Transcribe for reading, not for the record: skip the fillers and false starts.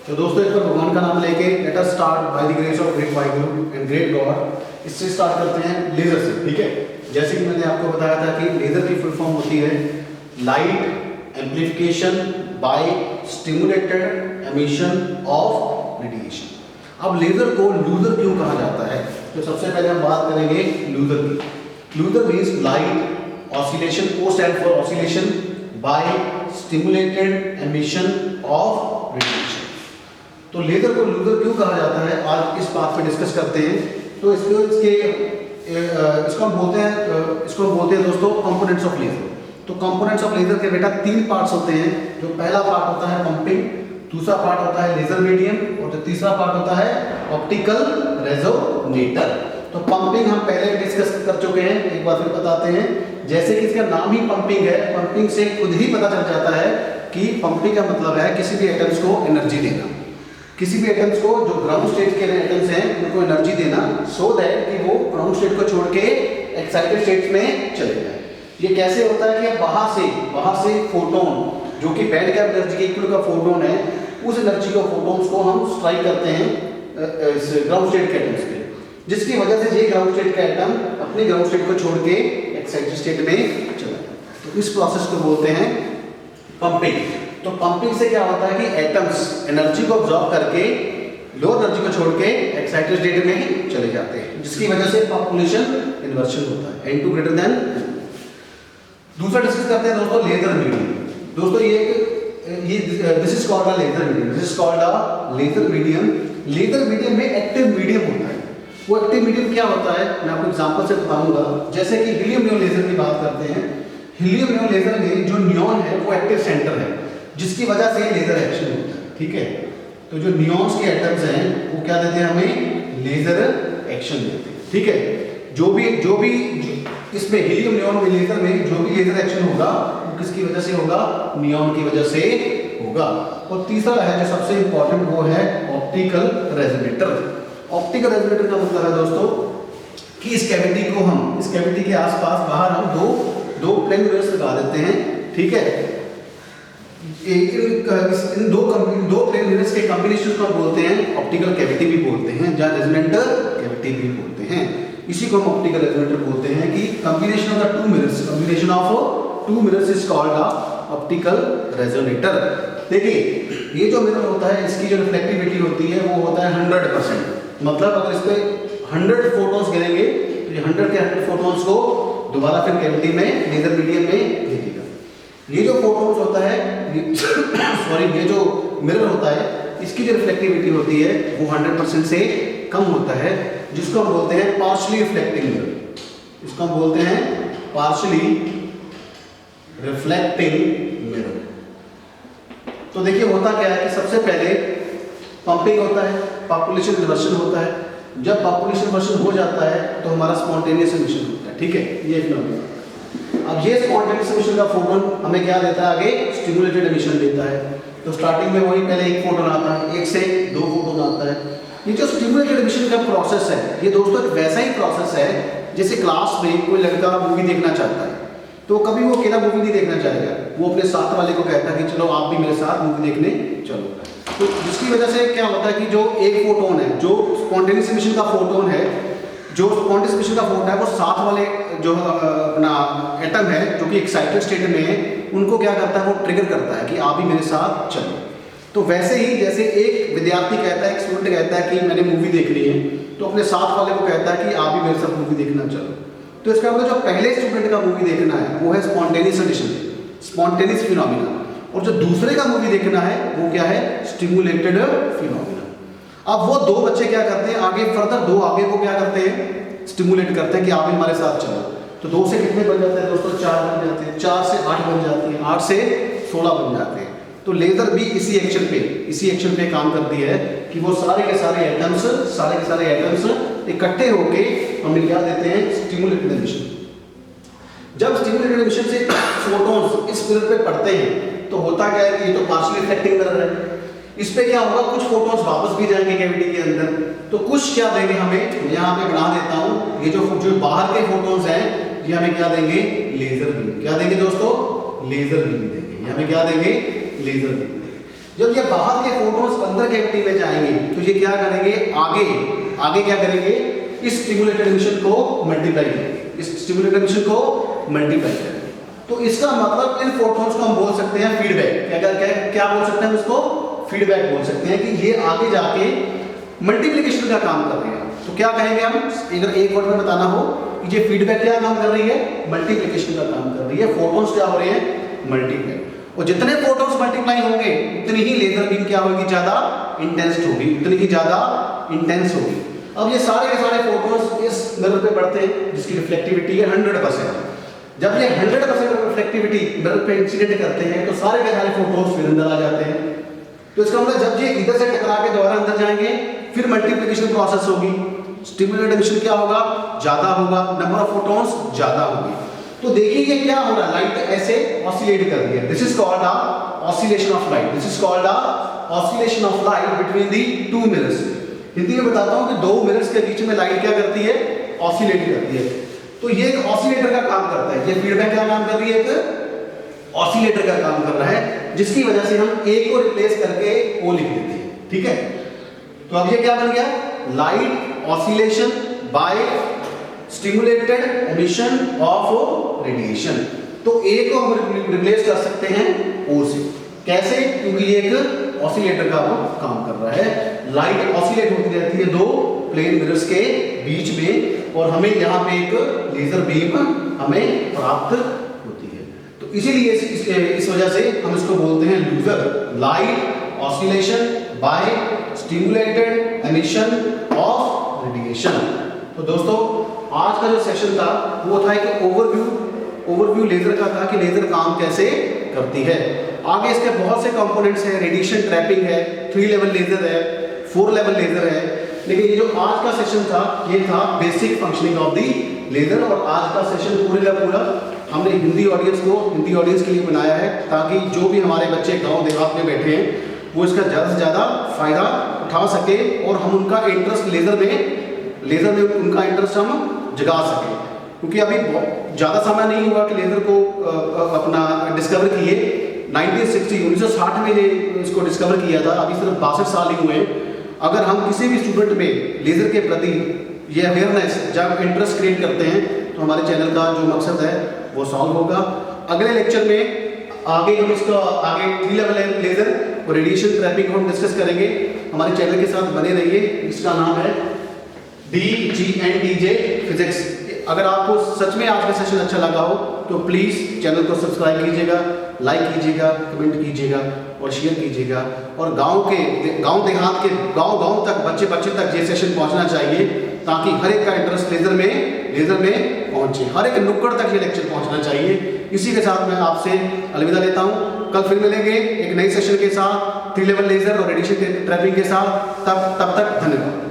तो दोस्तों इस पर भगवान का नाम लेके let us start by the grace of great Waheguru and great God. इससे स्टार्ट करते हैं लेजर से, ठीक है। जैसे कि मैंने आपको बताया था कि लेजर की फुल फॉर्म होती है light amplification bye stimulated emission of radiation. अब लेजर को लूजर क्यों कहा जाता है, तो सबसे पहले हम बात करेंगे लूजर की। Loser means light oscillation, O stand for oscillation by stimulated emission of radiation. तो लेजर को लूजर क्यों कहा जाता है, आज इस बात पे डिस्कस करते हैं। तो इसको हम बोलते हैं दोस्तों कंपोनेंट्स ऑफ लेजर। तो कंपोनेंट्स ऑफ लेजर के बेटा तीन पार्ट्स होते हैं। जो पहला पार्ट होता है पंपिंग, दूसरा पार्ट होता है लेजर मीडियम और जो तीसरा पार्ट होता है ऑप्टिकल रेजोनेटर। तो पंपिंग हम पहले डिस्कस कर चुके हैं, एक बार फिर बताते हैं। जैसे कि इसका नाम ही पंपिंग है, पंपिंग से खुद ही पता चल जाता है कि पंपिंग का मतलब है किसी भी एटम्स को एनर्जी देना, किसी भी एटम्स को जो ग्राउंड स्टेट के एटम्स हैं उनको एनर्जी देना, सो दैट कि वो ग्राउंड स्टेट को छोड़ के एक्साइटेड स्टेट में चले जाए। ये कैसे होता है कि बाहर से फोटोन जो कि बैंड गैप एनर्जी के इक्वल का फोटोन है, उस एनर्जी को फोटोन्स को हम स्ट्राइक करते हैं इस ग्राउंड स्टेट के एटम्स पे, जिसकी वजह से ये ग्राउंड स्टेट का एटम अपने ग्राउंड स्टेट को छोड़ के एक्साइटेड स्टेट में चला जाए। तो इस प्रोसेस को बोलते हैं पंपिंग। तो पंपिंग से क्या होता है कि एटम्स एनर्जी को अब्सॉर्ब करके लो एनर्जी को छोड़ के एक्साइटेड स्टेट में चले जाते हैं, जिसकी वजह से पॉपुलेशन इन्वर्शन होता है, n2 ग्रेटर देन। दूसरा डिस्कस करते हैं दोस्तों लेजर मीडियम। दोस्तों this is called a laser medium, this is called a laser medium. Laser medium में एक्टिव मीडियम होता है। वो एक्टिव मीडियम क्या होता है, मैं आपको एग्जांपल से बताऊंगा। जैसे कि हीलियम नियॉन लेजर की बात करते हैं। हीलियम नियॉन लेजर में जो नियॉन है वो एक्टिव सेंटर है, जिसकी वजह से लेजर एक्शन होता है, ठीक है। तो जो नियॉन्स के एटम्स हैं वो क्या देते हैं हमें, लेजर एक्शन देते हैं, ठीक है। जो भी इसमें हीलियम नियॉन में लेजर में जो भी लेजर एक्शन होगा वो किसकी वजह से होगा, नियॉन की वजह से होगा। और तीसरा है जो सबसे इंपॉर्टेंट, वो है ऑप्टिकल रेजोनेटर। ऑप्टिकल रेजोनेटर का मतलब है दोस्तों कि इस कैविटी के आसपास बाहर हम दो प्लेन मिरर्स लगा देते हैं, ठीक है। इन दो प्लेन मिरर्स के कॉम्बिनेशन को हम बोलते हैं ऑप्टिकल कैविटी भी बोलते हैं, या रेजोनेटर कैविटी भी बोलते हैं। इसी को हम ऑप्टिकल रेजोनेटर बोलते हैं कि combination of the two mirrors is called the optical resonator. देखिए ये जो मिरर होता है इसकी जो रिफ्लेक्टिविटी होती है वो होता है 100%। मतलब अगर इस पे 100 फोटोन्स गिरेंगे तो ये 100 के 100 फोटोन्स को दोबारा फिर कैविटी में लेजर मीडियम में भेजेगा। ये जो फोटोन्स होता है ये जो मिरर होता है इसकी जो रिफ्लेक्टिविटी होती है वो 100% से कम होता है, जिसको हम बोलते हैं पार्शियली रिफ्लेक्टिंग मिरर। इसको हम बोलते हैं पार्शियली रिफ्लेक्टिंग मिरर। तो देखिए होता क्या है कि सबसे पहले पंपिंग होता है, पॉपुलेशन इन्वर्शन होता है। जब पॉपुलेशन इन्वर्शन हो जाता है तो हमारा स्पॉन्टेनियस एमिशन होता है, ठीक है। ये फिनोमेना, अब ये स्पॉन्टेनियस एमिशन का फोटोन हमें क्या देता है, आगे स्टिमुलेटेड एमिशन देता है। तो स्टार्टिंग में वही पहले एक फोटोन आता है, 1 से 2 फोटोन आता है। ये जो स्टिमुलेटेड एमिशन का प्रोसेस है ये दोस्तों एक वैसा ही प्रोसेस है जैसे क्लास में कोई लड़का मूवी देखना चाहता है तो कभी वो अकेला मूवी नहीं देखना चाहेगा, वो अपने साथ वाले को कहता है कि चलो आप भी मेरे साथ मूवी देखने चलो। तो जिसकी वजह से क्या होता है कि जो एक फोटोन है, जो स्पॉन्टेनियस एमिशन का फोटोन है, जो स्पॉन्टेनियस एमिशन का फोटोन है वो साथ वाले जो अपना एटम है जो कि एक्साइटेड स्टेट में है उनको क्या करता है, वो ट्रिगर करता है कि आप भी मेरे साथ चलो। तो वैसे ही जैसे एक विद्यार्थी कहता है, एक स्टूडेंट कहता है कि मैंने मूवी देखनी है, तो अपने साथ वाले को कहता है कि आप भी मेरे साथ मूवी देखना चलो। तो इसका मतलब जो पहले स्टूडेंट का मूवी देखना है वो है स्पॉन्टेनियस एमिशन, स्पॉन्टेनियस फिनोमेना, और जो दूसरे का मूवी देखना है वो क्या है, स्टिमुलेटेड फिनोमेना। अब वो दो बच्चे क्या करते हैं, आगे को क्या करते हैं, स्टिमुलेट करते हैं कि आप भी हमारे साथ चलो। तो 2 से कितने बन जाते हैं दोस्तों, 4 बन जाते हैं, 4 से 8 बन जाती है, 8 से 16 बन जाते हैं। तो लेजर भी इसी एक्शन पे काम करती है कि वो सारे के सारे एटम्स इकट्ठे होके हमें क्या देते हैं, स्टिमुलेटेड एमिशन। जब स्टिमुलेटेड एमिशन से फोटोन्स इस मिरर पे पड़ते हैं तो होता क्या है कि ये तो पार्शियली रिफ्लेक्टिंग मिरर है, इस पे क्या होगा, कुछ फोटोन्स वापस भी जाएंगे कैविटी के अंदर, तो कुछ क्या देंगे हमें, यहाँ पे बना देता हूँ, ये जो बाहर के फोटोन्स हैं ये हमें क्या देंगे, लेजर बीम। क्या देंगे दोस्तों, लेजर बीम देंगे। हमें क्या देंगे, लेजर बीम देंगे। जब ये बाहर के फोटॉन्स अंदर कैविटी में जाएंगे तो ये क्या करेंगे, आगे क्या करेंगे, इस स्टिमुलेटेड एमिशन को मल्टीप्लाई करेंगे, इस स्टिमुलेटेड एमिशन को मल्टीप्लाई करेंगे। तो इसका मतलब इन फोटॉन्स को हम बोल सकते हैं फीडबैक। क्या बोल सकते हैं उसको, फीडबैक बोल सकते हैं कि ये आगे जाके मल्टीप्लिकेशन का काम कर रहे हैं। तो क्या कहेंगे हम, अगर एक वर्ड में बताना हो कि ये फीडबैक क्या काम कर रही है, मल्टीप्लिकेशन का काम कर रही है। फोटॉन्स क्या हो रहे हैं, मल्टीप्लाई। और जितने फोटॉन्स मल्टीप्लाई होंगे उतनी ही लेजर बीम क्या होगी, ज्यादा इंटेंस होगी, उतनी ही ज्यादा इंटेंस होगी। अब ये सारे के सारे फोटॉन्स इस मिरर पे पड़ते हैं जिसकी रिफ्लेक्टिविटी है 100%। जब ये 100% रिफ्लेक्टिविटी मिरर पे इंसिडेंट करते हैं तो सारे के सारे फोटॉन्स फिर अंदर आ जाते हैं। तो इसका मतलब जब ये इधर से टकरा के दोबारा अंदर जाएंगे फिर मल्टीप्लिकेशन प्रोसेस होगी, स्टिमुलेटेड एमिशन क्या होगा, ज्यादा होगा, नंबर ऑफ फोटॉन्स ज्यादा होगी। तो देखिए ये क्या हो रहा है, लाइट ऐसे ऑसिलेट कर रही है। This is called a oscillation of light, this is called a oscillation of light between the two mirrors. Hindi में बताता हूं कि दो मिरर्स के बीच में लाइट क्या करती है, ऑसिलेट करती है। तो ये एक ऑसिलेटर का काम करता है, ये फीडबैक क्या काम कर रही है, एक ऑसिलेटर का काम कर रहा है, जिसकी वजह से हम ए को रिप्लेस करके ओ लिख देते हैं। ठीक है, तो अब ये क्या बन गया, light oscillation by stimulated emission of radiation. तो ए को हम रिप्लेस कर सकते हैं ओ से। कैसे, क्योंकि ये एक ऑसिलेटर का वो काम कर रहा है। लाइट ऑसिलेट होती रहती है दो प्लेन मिरर्स के बीच में और हमें यहाँ पे एक लेजर बीम हमें प्राप्त होती है। तो इसीलिए इस वजह से हम इसको बोलते हैं loser, light oscillation by stimulated emission of radiation. तो दोस्तों आज का जो सेशन था वो था एक ओवरव्यू लेजर का था कि लेजर काम कैसे करती है। आगे इसके बहुत से कंपोनेंट्स हैं, रेडिएशन ट्रैपिंग है, 3 लेवल लेजर है, 4 लेवल लेजर है। लेकिन ये जो आज का सेशन था ये था basic functioning of the laser. और आज का सेशन पूरे का पूरा हमने हिंदी ऑडियंस के लिए बनाया है ताकि जो भी हमारे बच्चे गाँव देहात में बैठे हैं वो इसका ज़्यादा से ज़्यादा फायदा उठा सके और हम उनका इंटरेस्ट लेजर में उनका इंटरेस्ट हम जगा सके। क्योंकि अभी ज़्यादा समय नहीं हुआ कि लेजर को अपना डिस्कवर किए। 1960 में ये इसको डिस्कवर किया था, अभी सिर्फ 62 साल ही हुए हैं। अगर हम किसी भी स्टूडेंट में लेजर के प्रति ये अवेयरनेस जब इंटरेस्ट क्रिएट करते हैं तो हमारे चैनल का जो मकसद है वो सॉल्व होगा। अगले लेक्चर में आगे हम इसका 3 लेवल लेजर और रेडिएशन ट्रैपिंग को हम डिस्कस करेंगे। हमारे चैनल के साथ बने रहिए। इसका नाम है DGNDJ फिजिक्स। अगर आपको सच में आज का सेशन अच्छा लगा हो तो प्लीज़ चैनल को सब्सक्राइब कीजिएगा, लाइक कीजिएगा, कमेंट कीजिएगा और शेयर कीजिएगा। और गांव देहात के गांव तक बच्चे तक ये सेशन पहुंचना चाहिए ताकि हर एक का इंटरेस्ट लेजर में पहुंचे, हर एक नुक्कड़ तक ये लेक्चर पहुंचना चाहिए। इसी के साथ मैं आपसे अलविदा लेता हूँ। कल फिर मिलेंगे एक नई सेशन के साथ, 3 लेवल लेजर और रेडिएशन ट्रैपिंग के साथ। तब तक धन्यवाद।